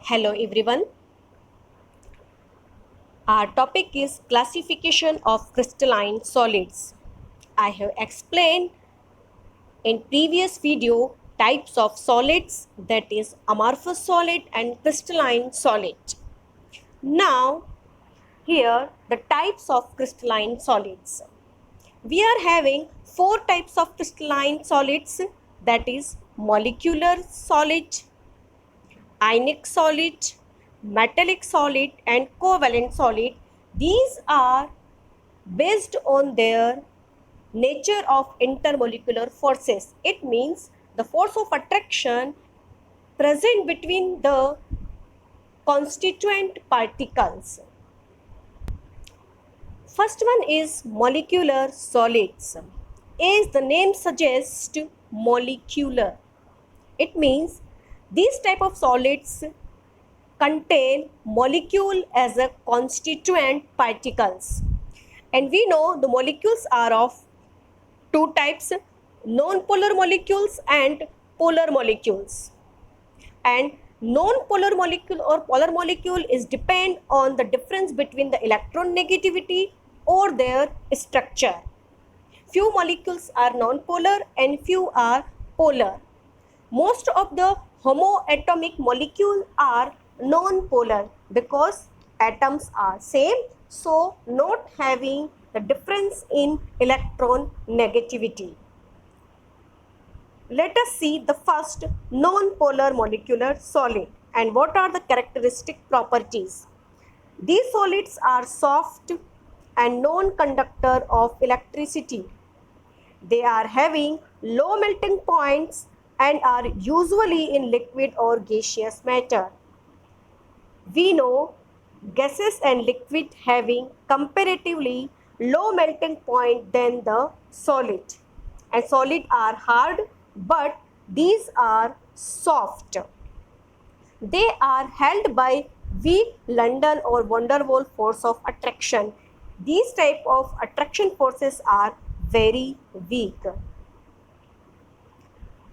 Hello everyone. Our topic is classification of crystalline solids. I have explained in previous video types of solids, that is amorphous solid and crystalline solid. Now here the types of crystalline solids. We are having four types of crystalline solids, that is molecular solid, ionic solid, metallic solid and covalent solid. These are based on their nature of intermolecular forces. It means the force of attraction present between the constituent particles. First one is molecular solids. As the name suggests, molecular. It means these type of solids contain molecule as a constituent particles, and we know the molecules are of two types: non-polar molecules and polar molecules. And non-polar molecule or polar molecule is depend on the difference between the electron negativity or their structure. Few molecules are non-polar and few are polar. Most of the homoatomic molecules are non-polar because atoms are same, so not having the difference in electron negativity. Let us see the first non-polar molecular solid and what are the characteristic properties. These solids are soft and non-conductor of electricity. They are having low melting points and are usually in liquid or gaseous matter. We know gases and liquid having comparatively low melting point than the solid, and solid are hard but these are soft. They are held by weak London or van der Waals force of attraction. These type of attraction forces are very weak.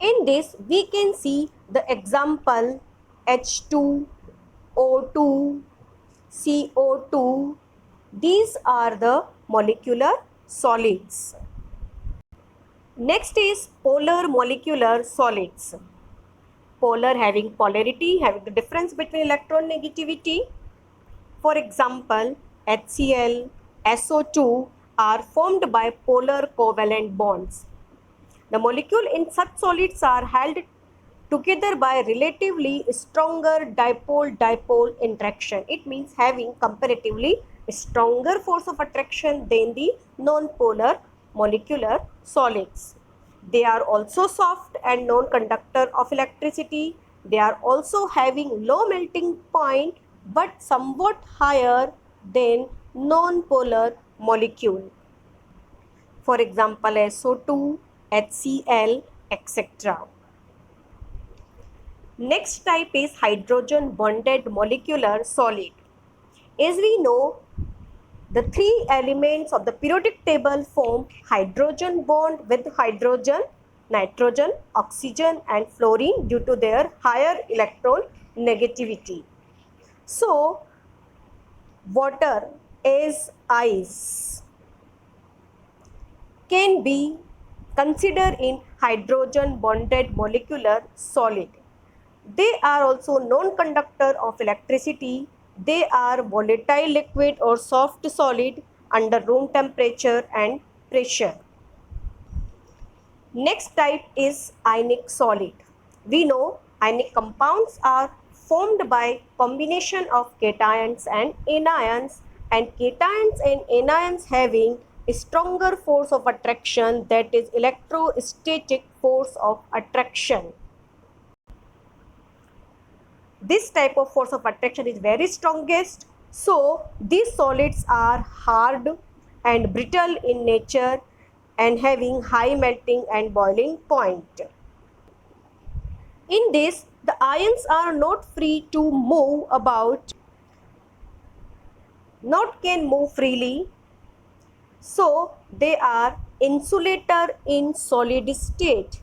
In this we can see the example H2, O2, CO2. These are the molecular solids. Next is polar molecular solids. Polar having polarity, having the difference between electron negativity. For example, HCl, SO2 are formed by polar covalent bonds. The molecule in such solids are held together by relatively stronger dipole-dipole interaction. It means having comparatively stronger force of attraction than the non-polar molecular solids. They are also soft and non-conductor of electricity. They are also having low melting point but somewhat higher than non-polar molecule. For example, SO2, HCl, etc. Next type is hydrogen bonded molecular solid. As we know, the three elements of the periodic table form hydrogen bond with hydrogen, nitrogen, oxygen and fluorine due to their higher electron negativity. So, water as ice can be considered in hydrogen bonded molecular solid. They are also non-conductor of electricity. They are volatile liquid or soft solid under room temperature and pressure. Next type is ionic solid. We know ionic compounds are formed by combination of cations and anions, and cations and anions having a stronger force of attraction, that is electrostatic force of attraction. This type of force of attraction is very strongest, so these solids are hard and brittle in nature and having high melting and boiling point. In this, the ions are not free to move about, not can move freely, so they are insulator in solid state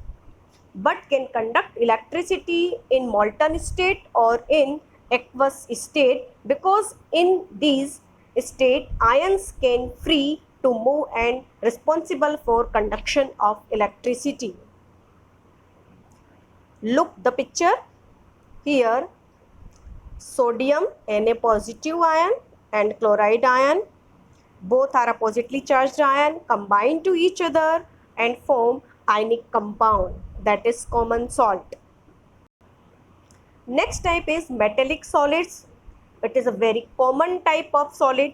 but can conduct electricity in molten state or in aqueous state, because in these state ions can free to move and responsible for conduction of electricity. Look the picture here. Sodium Na positive ion and chloride ion, both are oppositely charged ion, combine to each other and form ionic compound, that is common salt. Next type is metallic solids. It is a very common type of solid.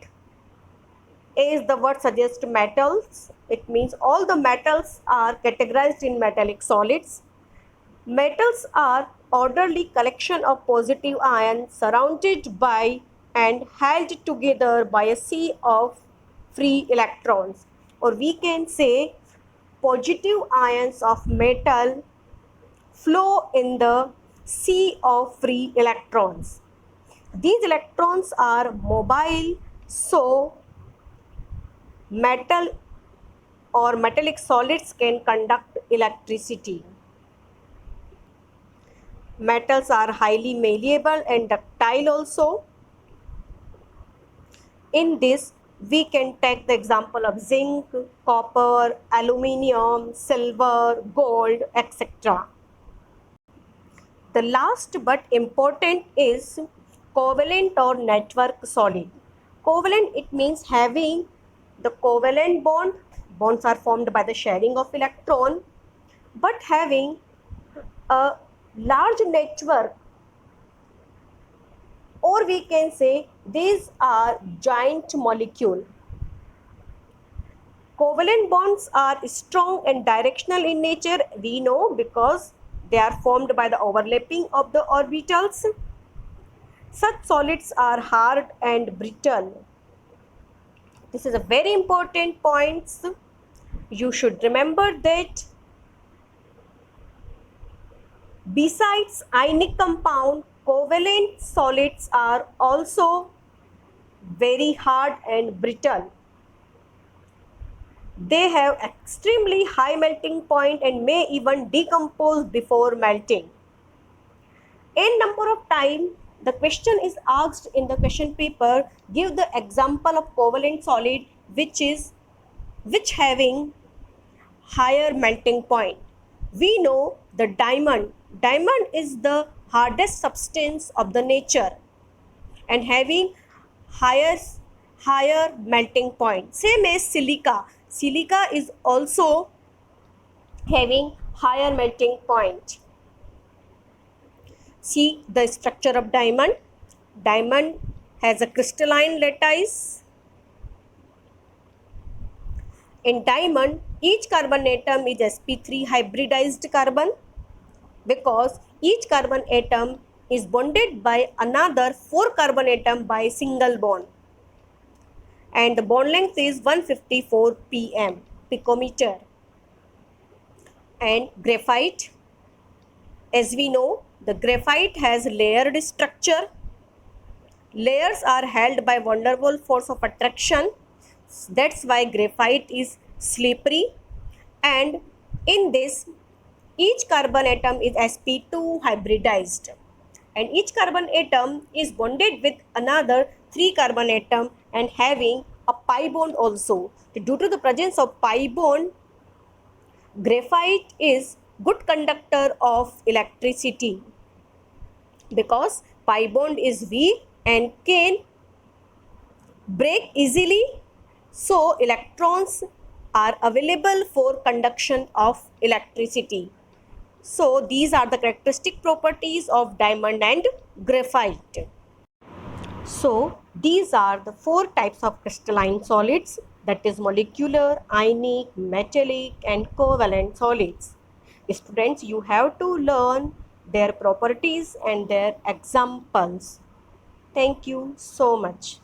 As the word suggests, metals, it means all the metals are categorized in metallic solids. Metals are orderly collection of positive ions surrounded by and held together by a sea of free electrons, or we can say positive ions of metal flow in the sea of free electrons. These electrons are mobile, so metal or metallic solids can conduct electricity. Metals are highly malleable and ductile also. In this, we can take the example of zinc, copper, aluminium, silver, gold, etc. The last but important is covalent or network solid. Covalent, it means having the covalent bond. Bonds are formed by the sharing of electron, but having a large network, or we can say these are giant molecule. Covalent bonds are strong and directional in nature, we know, because they are formed by the overlapping of the orbitals. Such solids are hard and brittle. This is a very important point. You should remember that besides ionic compound, covalent solids are also very hard and brittle. They have extremely high melting point and may even decompose before melting. In number of time, the question is asked in the question paper, give the example of covalent solid which having higher melting point. We know the diamond. Diamond is the hardest substance of the nature and having higher melting point. Same as silica. Silica is also having higher melting point. See the structure of diamond. Diamond has a crystalline lattice. In diamond, each carbon atom is sp3 hybridized carbon, because each carbon atom is bonded by another 4 carbon atom by single bond, and the bond length is 154 pm, picometer. And graphite, as we know, the graphite has layered structure. Layers are held by van der Waals force of attraction. That's why graphite is slippery. And in this, each carbon atom is sp2 hybridized, and each carbon atom is bonded with another 3 carbon atom and having a pi bond also. Due to the presence of pi bond, graphite is good conductor of electricity, because pi bond is weak and can break easily, so electrons are available for conduction of electricity. So these are the characteristic properties of diamond and graphite. So these are the 4 types of crystalline solids, that is molecular, ionic, metallic and covalent solids. Students, you have to learn their properties and their examples. Thank you so much.